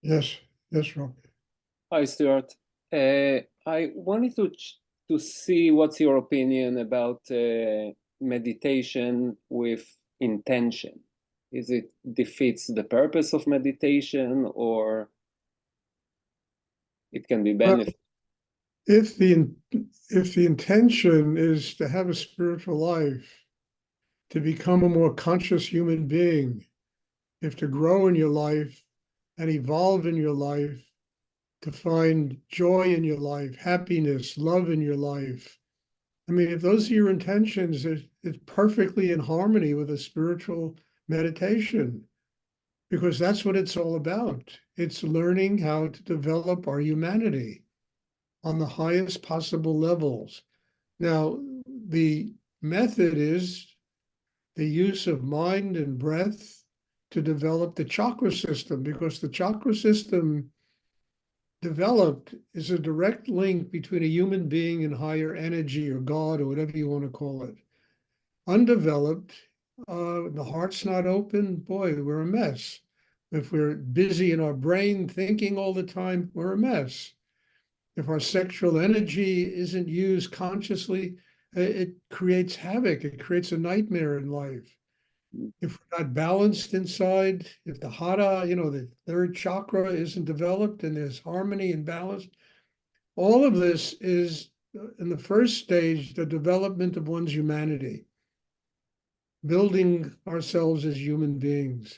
Yes, yes, Rob. Hi, Stuart. I wanted to see what's your opinion about meditation with intention. Is it defeats the purpose of meditation, or it can be Well, benefit? if the intention is to have a spiritual life, to become a more conscious human being, if to grow in your life and evolve in your life, to find joy in your life, happiness, love in your life. I mean, if those are your intentions, it's perfectly in harmony with a spiritual meditation, because that's what it's all about. It's learning how to develop our humanity on the highest possible levels. Now, the method is the use of mind and breath to develop the chakra system, because the chakra system developed is a direct link between a human being and higher energy or God or whatever you want to call it. Undeveloped, the heart's not open, boy, we're a mess. If we're busy in our brain thinking all the time, we're a mess. If our sexual energy isn't used consciously, it creates havoc. It creates a nightmare in life. If we're not balanced inside, if the hara, the third chakra isn't developed and there's harmony and balance, all of this is in the first stage, the development of one's humanity, building ourselves as human beings.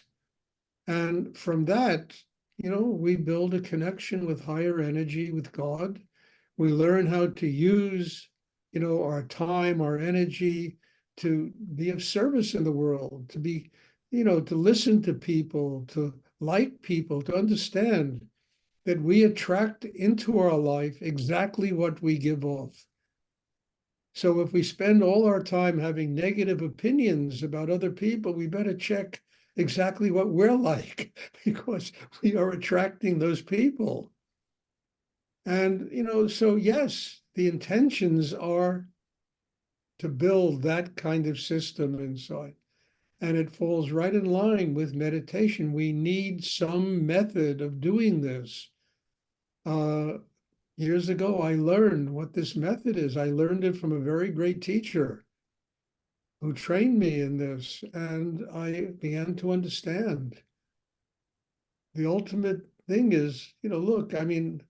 And from that, we build a connection with higher energy, with God. We learn how to use, our time, our energy to be of service in the world, to be, to listen to people, to like people, to understand that we attract into our life exactly what we give off. So if we spend all our time having negative opinions about other people, we better check exactly what we're like because we are attracting those people. And, so yes, the intentions are to build that kind of system inside. And it falls right in line with meditation. We need some method of doing this. Uh, Years ago, I learned what this method is. I learned it from a very great teacher who trained me in this, and I began to understand. The ultimate thing is, look, I mean,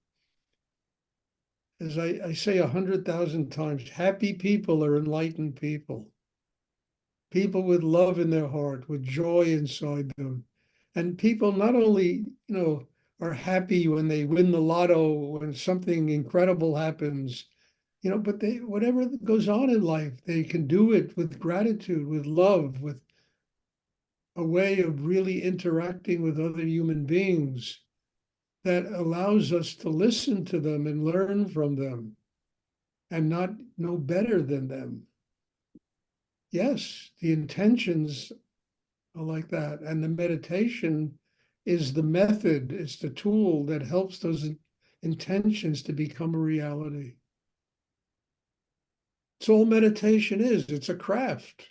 as I say 100,000 times, happy people are enlightened people. People with love in their heart, with joy inside them. And people not only, are happy when they win the lotto, when something incredible happens, but they, whatever goes on in life, they can do it with gratitude, with love, with a way of really interacting with other human beings that allows us to listen to them and learn from them and not know better than them. Yes, the intentions are like that. And the meditation is the method, it's the tool that helps those intentions to become a reality. It's all meditation is. It's a craft.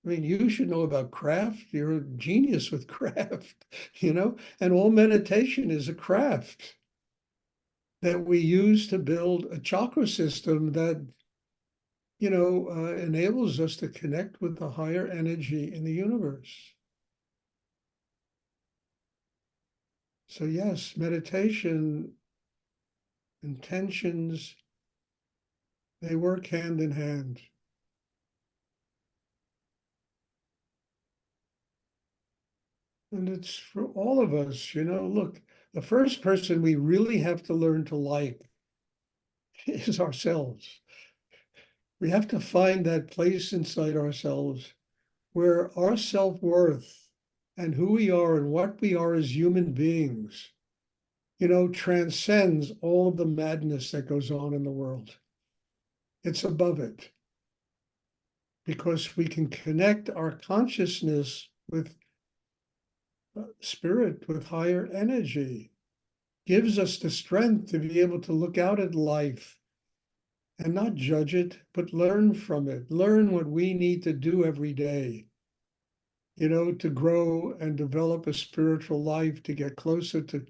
I mean, you should know about craft. You're a genius with craft, and all meditation is a craft that we use to build a chakra system that, enables us to connect with the higher energy in the universe. So, yes, meditation, intentions, they work hand in hand. And it's for all of us, look, the first person we really have to learn to like is ourselves. We have to find that place inside ourselves where our self-worth and who we are and what we are as human beings, transcends all of the madness that goes on in the world. It's above it because we can connect our consciousness with spirit, with higher energy, gives us the strength to be able to look out at life and not judge it, but learn from it, learn what we need to do every day, to grow and develop a spiritual life, to get closer to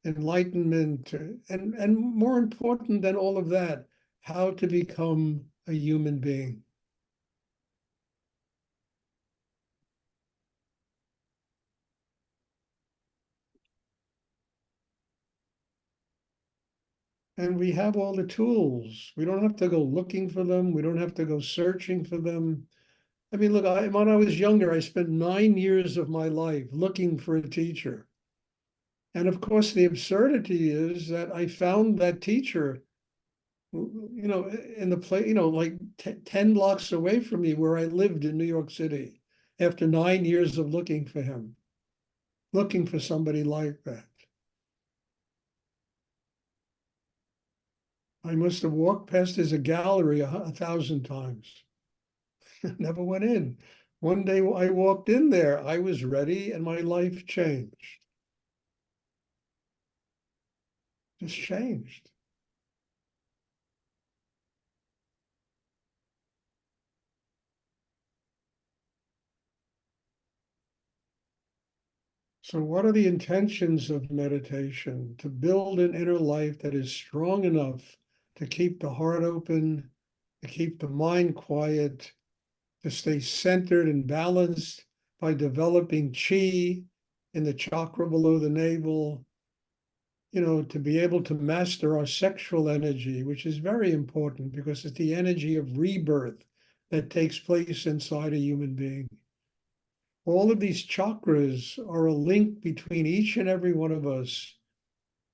enlightenment, and more important than all of that, how to become a human being. And we have all the tools. We don't have to go looking for them. We don't have to go searching for them. I mean, look, when I was younger, I spent 9 years of my life looking for a teacher. And of course, the absurdity is that I found that teacher, in the place, like 10 blocks away from me where I lived in New York City after 9 years of looking for him, looking for somebody like that. I must have walked past his gallery 1,000 times. Never went in. One day I walked in there, I was ready, and my life changed. Just changed. So, what are the intentions of meditation? To build an inner life that is strong enough to keep the heart open, to keep the mind quiet, to stay centered and balanced by developing chi in the chakra below the navel, to be able to master our sexual energy, which is very important because it's the energy of rebirth that takes place inside a human being. All of these chakras are a link between each and every one of us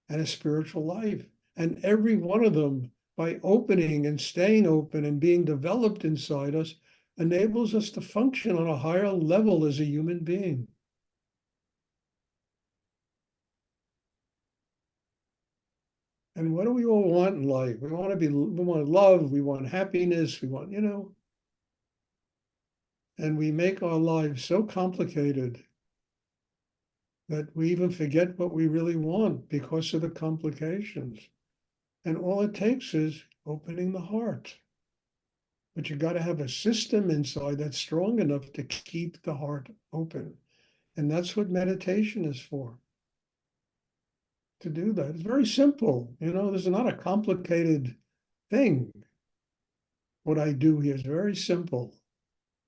and a spiritual life. And every one of them, by opening and staying open and being developed inside us, enables us to function on a higher level as a human being. And what do we all want in life? We want love, we want happiness, we want, and we make our lives so complicated that we even forget what we really want because of the complications. And all it takes is opening the heart. But you got to have a system inside that's strong enough to keep the heart open. And that's what meditation is for, to do that. It's very simple. There's not a complicated thing. What I do here is very simple.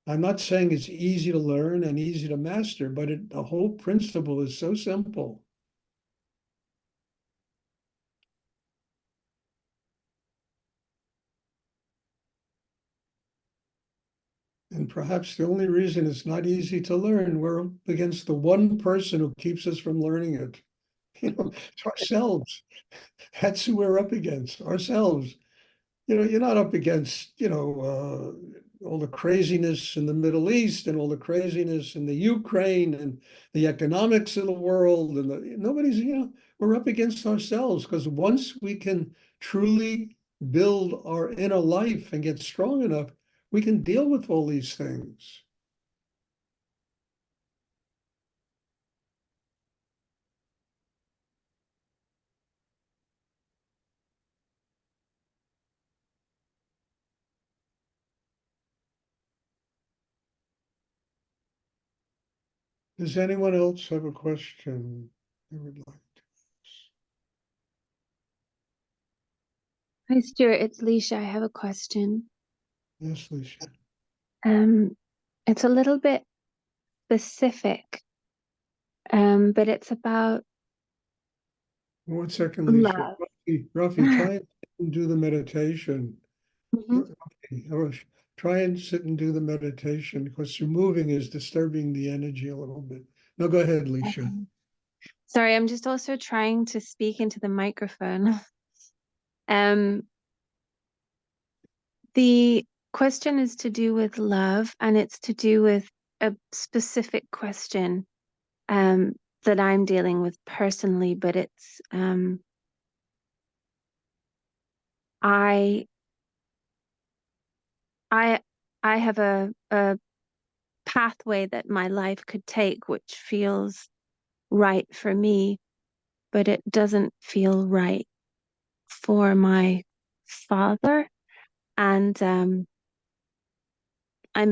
I'm not saying it's easy to learn and easy to master, but the whole principle is so simple. And perhaps the only reason it's not easy to learn, we're up against the one person who keeps us from learning it. It's ourselves. That's who we're up against, ourselves. You're not up against, all the craziness in the Middle East and all the craziness in the Ukraine and the economics of the world. And nobody's, we're up against ourselves, because once we can truly build our inner life and get strong enough, we can deal with all these things. Does anyone else have a question they would like to ask? Hi, Stuart. It's Leisha. I have a question. Yes, Lisa. It's a little bit specific, but it's about 1 second, Lisa. love. Ruffy, try and do the meditation. Mhm. Try and sit and do the meditation, because your moving is disturbing the energy a little bit. No, go ahead, Leisha. Okay. Sorry, I'm just also trying to speak into the microphone. The question is to do with love, and it's to do with a specific question that I'm dealing with personally, but it's I I I have a pathway that my life could take, which feels right for me, but it doesn't feel right for my father. And I'm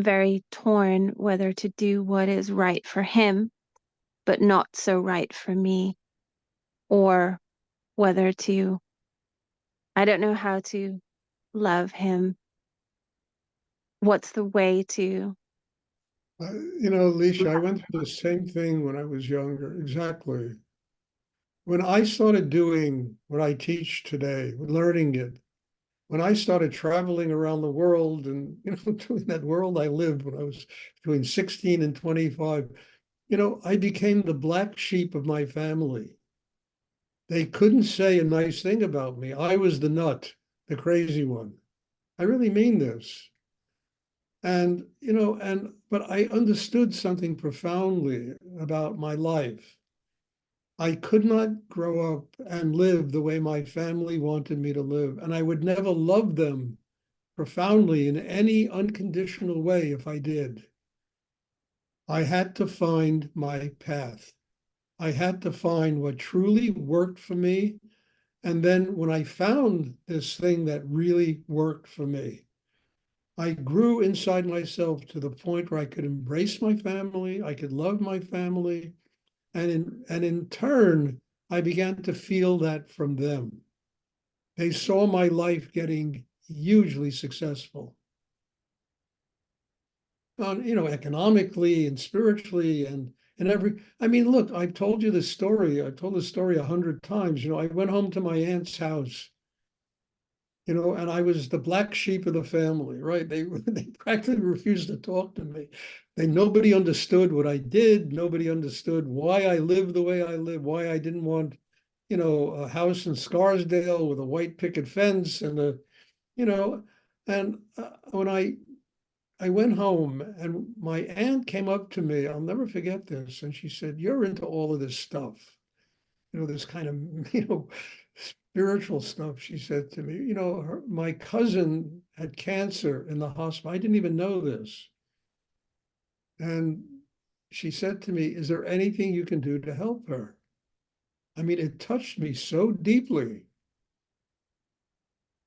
very torn whether to do what is right for him, but not so right for me. or whether to, I don't know how to love him. What's the way to? Alicia, I went through the same thing when I was younger. Exactly. When I started doing what I teach today, learning it, when I started traveling around the world and, doing that world I lived when I was between 16 and 25, I became the black sheep of my family. They couldn't say a nice thing about me. I was the nut, the crazy one. I really mean this. And, but I understood something profoundly about my life. I could not grow up and live the way my family wanted me to live. And I would never love them profoundly in any unconditional way if I did. I had to find my path. I had to find what truly worked for me. And then when I found this thing that really worked for me, I grew inside myself to the point where I could embrace my family, I could love my family, and in turn, I began to feel that from them. They saw my life getting hugely successful, economically and spiritually and every. I mean, look, I've told you this story. I've told this story 100 times. I went home to my aunt's house, and I was the black sheep of the family, right? They they practically refused to talk to me. Nobody understood what I did. Nobody understood why I lived the way I lived, why I didn't want, a house in Scarsdale with a white picket fence and you know, and when I went home and my aunt came up to me, I'll never forget this, and she said, "You're into all of this stuff, this kind of, spiritual stuff," she said to me. My cousin had cancer in the hospital. I didn't even know this. And she said to me, "Is there anything you can do to help her?" I mean, it touched me so deeply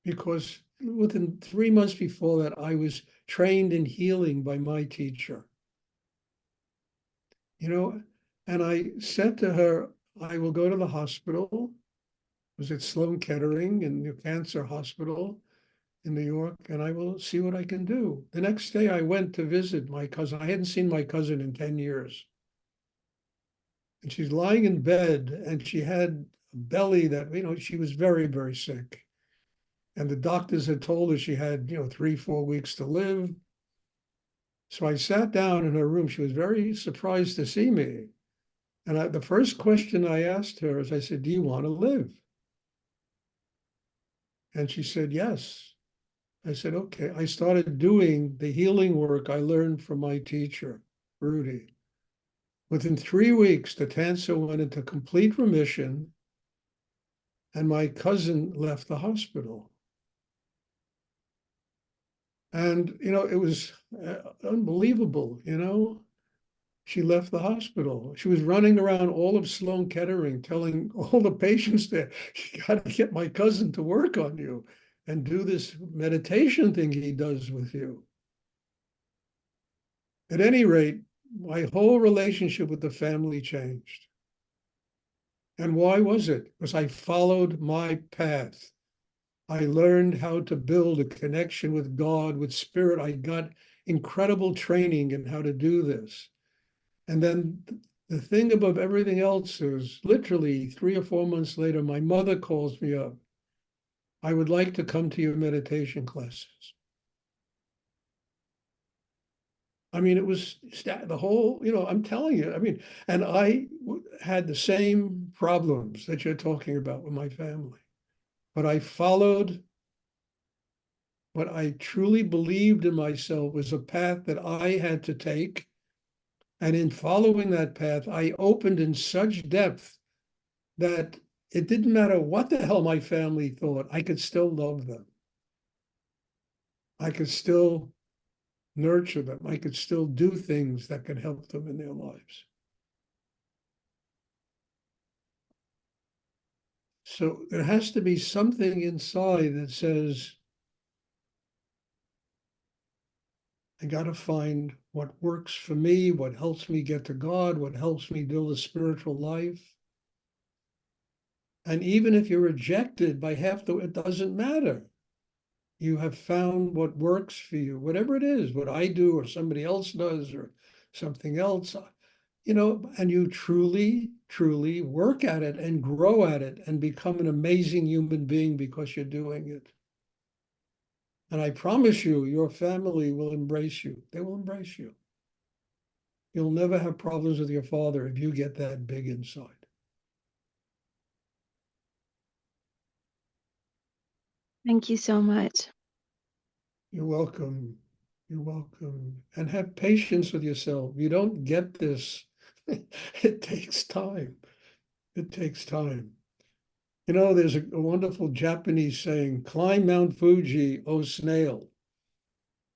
because within 3 months before that, I was trained in healing by my teacher. And I said to her, "I will go to the hospital." It was at Sloan Kettering in the cancer hospital in New York, and I will see what I can do. The next day I went to visit my cousin. I hadn't seen my cousin in 10 years. And she's lying in bed and she had a belly that, she was very, very sick. And the doctors had told her she had, 3, 4 weeks to live. So I sat down in her room. She was very surprised to see me. And the first question I asked her is, I said, "Do you want to live?" And she said, "Yes." I said, "Okay." I started doing the healing work I learned from my teacher, Rudy. Within 3 weeks, the cancer went into complete remission, and my cousin left the hospital. And, it was unbelievable, She left the hospital. She was running around all of Sloan Kettering, telling all the patients there, "You got to get my cousin to work on you and do this meditation thing he does with you." At any rate, my whole relationship with the family changed. And why was it? Because I followed my path. I learned how to build a connection with God, with spirit. I got incredible training in how to do this. And then the thing above everything else is literally 3 or 4 months later, my mother calls me up. "I would like to come to your meditation classes." I mean, it was the whole, I'm telling you, I mean, and I had the same problems that you're talking about with my family. But I followed what I truly believed in myself was a path that I had to take. And in following that path, I opened in such depth that it didn't matter what the hell my family thought, I could still love them. I could still nurture them. I could still do things that could help them in their lives. So there has to be something inside that says, I got to find what works for me, what helps me get to God, what helps me build a spiritual life. And even if you're rejected by it doesn't matter. You have found what works for you, whatever it is, what I do or somebody else does or something else, and you truly, truly work at it and grow at it and become an amazing human being because you're doing it. And I promise you, your family will embrace you. They will embrace you. You'll never have problems with your father if you get that big inside. Thank you so much. You're welcome. You're welcome. And have patience with yourself. You don't get this. It takes time. It takes time. There's a wonderful Japanese saying, climb Mount Fuji, oh snail,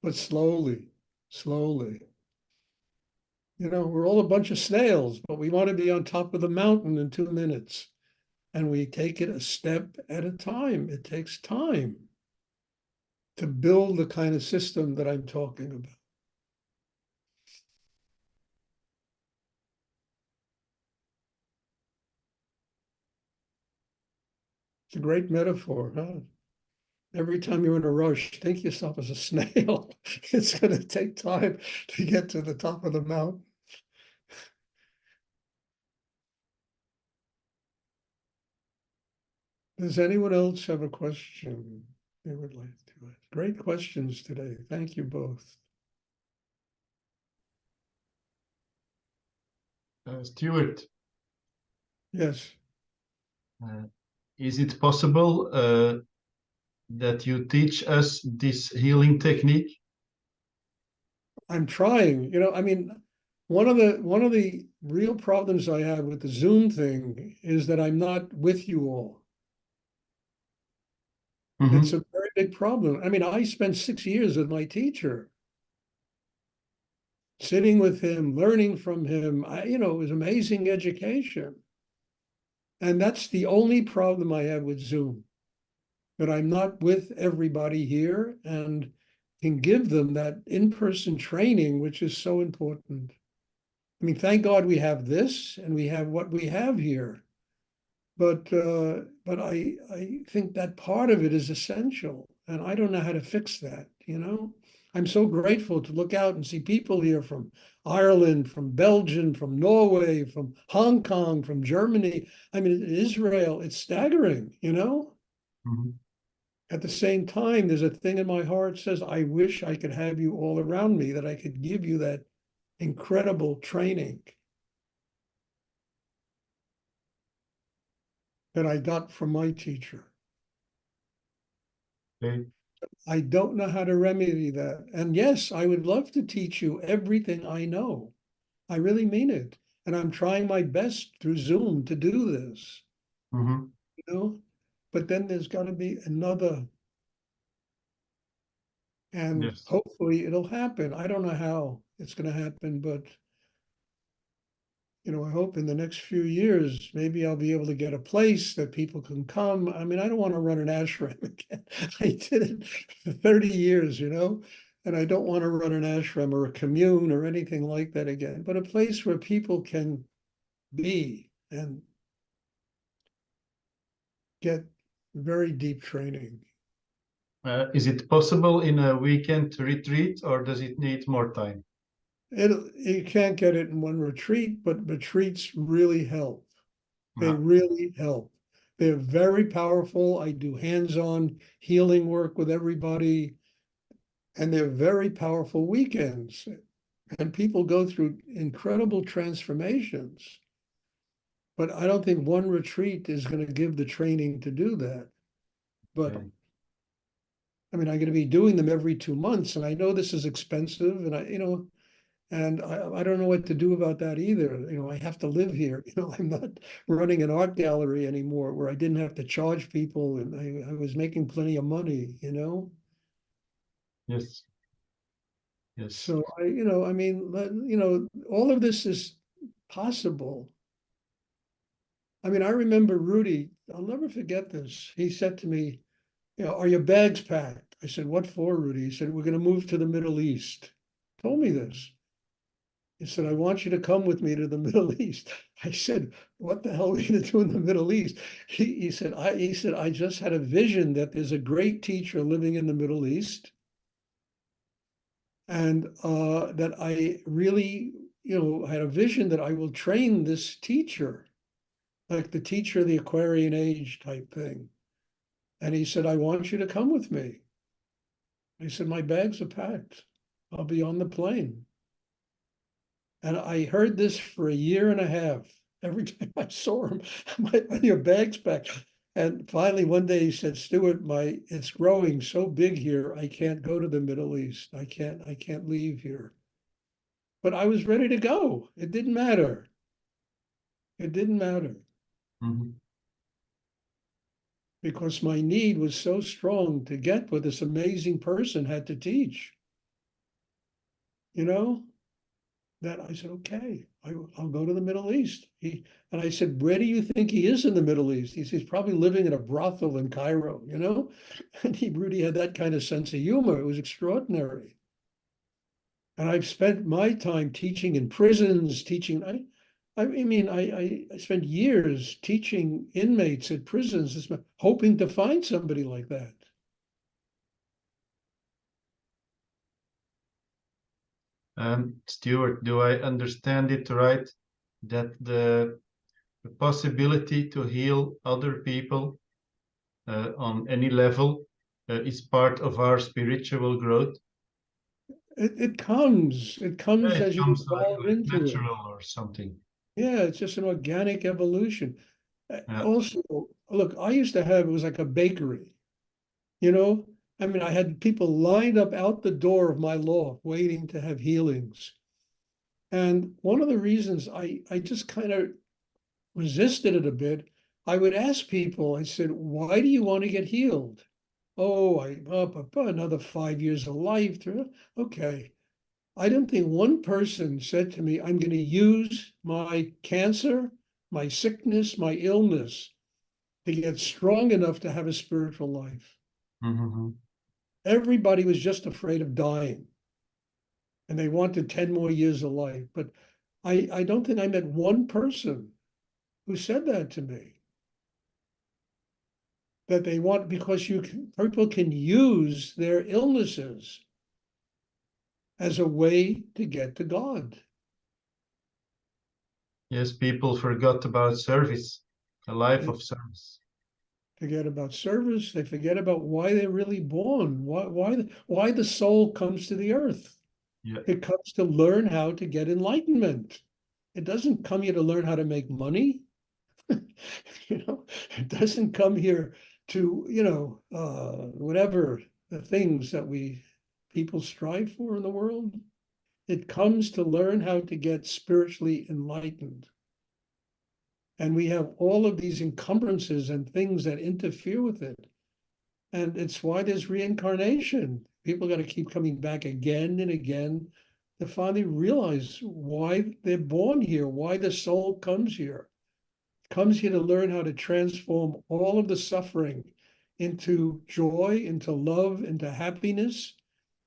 but slowly, slowly. We're all a bunch of snails, but we want to be on top of the mountain in 2 minutes. And we take it a step at a time. It takes time to build the kind of system that I'm talking about. It's a great metaphor, huh? Every time you're in a rush, think yourself as a snail. It's going to take time to get to the top of the mountain. Does anyone else have a question they would like to ask? Great questions today. Thank you both. Stuart, Yes. is it possible that you teach us this healing technique? I'm trying. one of the real problems I have with the Zoom thing is that I'm not with you all. It's a very big problem. I spent 6 years with my teacher, sitting with him, learning from him. It was amazing education. And that's the only problem I have with Zoom, that I'm not with everybody here and can give them that in-person training, which is so important. Thank God we have this and we have what we have here. But I think that part of it is essential, and I don't know how to fix that. I'm so grateful to look out and see people here from Ireland, from Belgium, from Norway, from Hong Kong, from Germany. Israel. It's staggering. At the same time, there's a thing in my heart that says, I wish I could have you all around me, that I could give you that incredible training that I got from my teacher. Okay. I don't know how to remedy that. And yes, I would love to teach you everything I know. I really mean it. And I'm trying my best through Zoom to do this. But then there's got to be another. And Yes. hopefully it'll happen. I don't know how it's going to happen, but I hope in the next few years, maybe I'll be able to get a place that people can come. I don't want to run an ashram again. I did it for 30 years, and I don't want to run an ashram or a commune or anything like that again, but a place where people can be and get very deep training. Is it possible in a weekend retreat, or does it need more time? You can't get it in one retreat, but retreats really help. They really help. They're very powerful. I do hands-on healing work with everybody, and they're very powerful weekends. And people go through incredible transformations. But I don't think one retreat is going to give the training to do that. But Okay. I'm going to be doing them every 2 months, and I know this is expensive, and I don't know what to do about that either. I have to live here. I'm not running an art gallery anymore where I didn't have to charge people, and I was making plenty of money. Yes. Yes. So all of this is possible. I remember Rudy. I'll never forget this. He said to me, "Are your bags packed?" I said, "What for, Rudy?" He said, "We're going to move to the Middle East." Told me this. He said, I want you to come with me to the Middle East. I said, what the hell are we going to do in the Middle East? He said, I just had a vision that there's a great teacher living in the Middle East. And that I really, had a vision that I will train this teacher, like the teacher of the Aquarian age type thing. And he said, I want you to come with me. I said, my bags are packed. I'll be on the plane. And I heard this for a year and a half. Every time I saw him, your bag's packed. And finally, one day he said, Stuart, it's growing so big here, I can't go to the Middle East. I can't leave here. But I was ready to go. It didn't matter. It didn't matter. Mm-hmm. Because my need was so strong to get what this amazing person had to teach. That I said, okay, I'll go to the Middle East. And I said, where do you think he is in the Middle East? He says, he's probably living in a brothel in Cairo, And he really had that kind of sense of humor. It was extraordinary. And I've spent my time teaching in prisons, I spent years teaching inmates at prisons, hoping to find somebody like that. Stuart, do I understand it right that the possibility to heal other people on any level is part of our spiritual growth? It comes Yeah, as it you comes evolve like into it. natural or something. Yeah, it's just an organic evolution. Yeah. Also, look, I used to have, it was like a bakery, I had people lined up out the door of my loft waiting to have healings. And one of the reasons I just kind of resisted it a bit, I would ask people, I said, why do you want to get healed? Oh, another 5 years of life. Okay. I don't think one person said to me, I'm going to use my cancer, my sickness, my illness to get strong enough to have a spiritual life. Mm-hmm. Everybody was just afraid of dying. And they wanted 10 more years of life. But I don't think I met one person who said that to me. That they want, because people can use their illnesses as a way to get to God. Yes, people forgot about service, a life They of service. forget about service. They forget about why they're really born, why the soul comes to the earth. Yeah. It comes to learn how to get enlightenment. It doesn't come here to learn how to make money. It doesn't come here to, whatever the things that people strive for in the world. It comes to learn how to get spiritually enlightened. And we have all of these encumbrances and things that interfere with it. And it's why there's reincarnation. People got to keep coming back again and again to finally realize why they're born here, why the soul comes here. It comes here to learn how to transform all of the suffering into joy, into love, into happiness,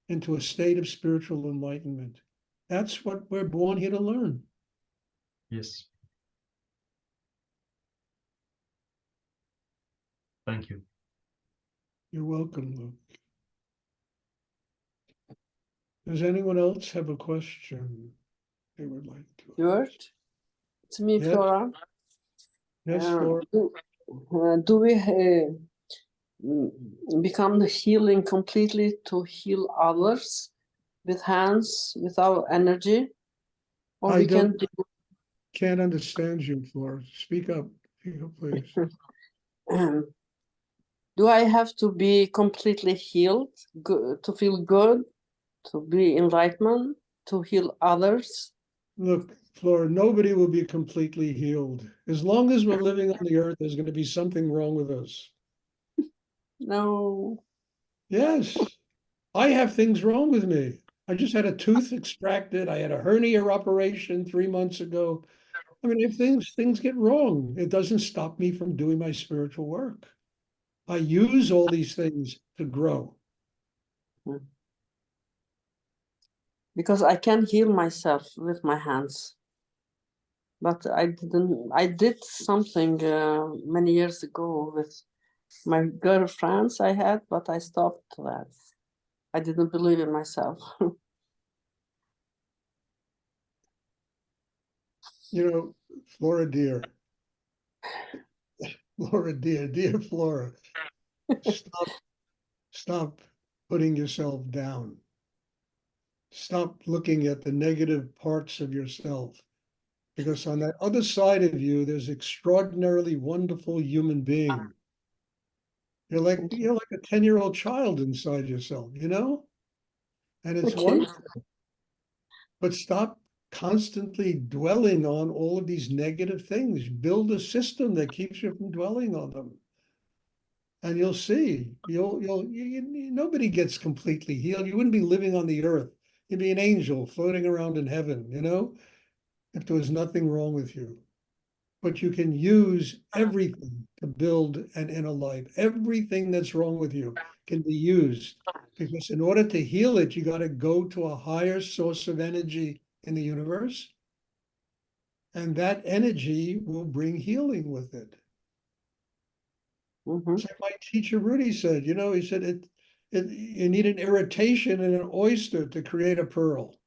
into a state of spiritual enlightenment. That's what we're born here to learn. Yes. Thank you. You're welcome, Luke. Does anyone else have a question they would like to ask? Stuart, it's me, Yes. Flora. Yes, Flora. Do we become the healing completely to heal others with hands, with our energy? Or I we can can't understand you, Flora. Speak up, please. do I have to be completely healed to feel good, to be enlightenment, to heal others? Look, Flora, nobody will be completely healed. As long as we're living on the earth, there's going to be something wrong with us. No. Yes, I have things wrong with me. I just had a tooth extracted. I had a hernia operation 3 months ago. If things get wrong, it doesn't stop me from doing my spiritual work. I use all these things to grow. because I can heal myself with my hands. But I did something many years ago with my girlfriends I had, but I stopped that. I didn't believe in myself. You know, Flora dear, Flora dear, dear Flora, stop putting yourself down. Stop looking at the negative parts of yourself, because on that other side of you, there's extraordinarily wonderful human being. You're like a 10-year-old child inside yourself, you know? And it's Okay. wonderful. But stop constantly dwelling on all of these negative things. Build a system that keeps you from dwelling on them. And you'll see, nobody gets completely healed. You wouldn't be living on the earth. You'd be an angel floating around in heaven, you know, if there was nothing wrong with you. But you can use everything to build an inner life. Everything that's wrong with you can be used, because in order to heal it, you got to go to a higher source of energy in the universe. And that energy will bring healing with it. Mm-hmm. So my teacher Rudy said, you know, he said you need an irritation in an oyster to create a pearl.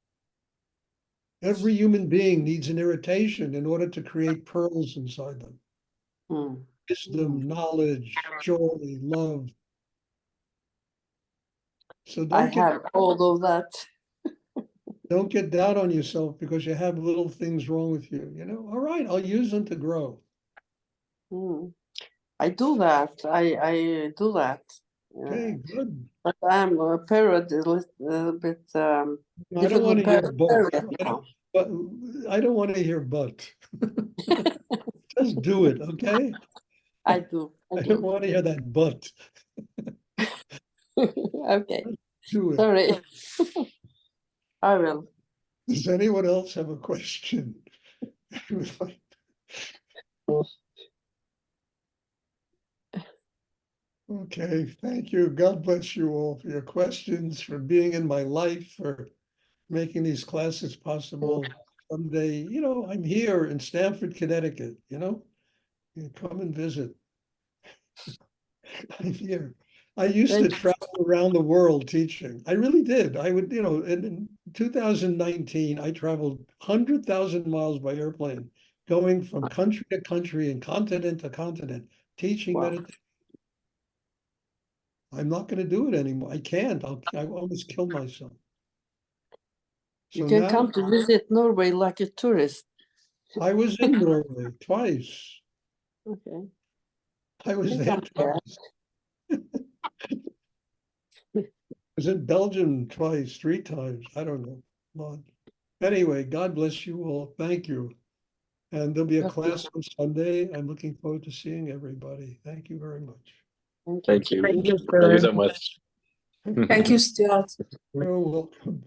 Every human being needs an irritation in order to create pearls inside them. Mm. Wisdom, knowledge, joy, love. So I have all of that. don't get down on yourself because you have little things wrong with you. You know, all right, I'll use them to grow. Mm. I do that. I do that. Okay, good. But I'm a parrot, a little bit I don't difficult want to hear parrot but. now. But I don't want to hear but. Just do it, okay? I do. I don't want to hear that but. Okay. Do it. Sorry. I will. Does anyone else have a question? Okay, thank you. God bless you all for your questions, for being in my life, for making these classes possible. Someday, you know, I'm here in Stamford, Connecticut, you know, you come and visit. I'm here. I used to Thank you. travel around the world teaching. I really did. I would, you know, in 2019, I traveled 100,000 miles by airplane, going from country to country and continent to continent, teaching Wow. meditation. I'm not going to do it anymore. I can't. I almost kill myself. You So can now come to visit Norway like a tourist. I was in Norway twice. Okay. I was Think there I'm there. twice. I was in Belgium twice, 3 times. I don't know. Well, anyway, God bless you all. Thank you. And there'll be a class on Sunday. I'm looking forward to seeing everybody. Thank you very much. Thank you. Thank you. Thank you, Thank you sir. so much. Thank you, Stuart. You're welcome.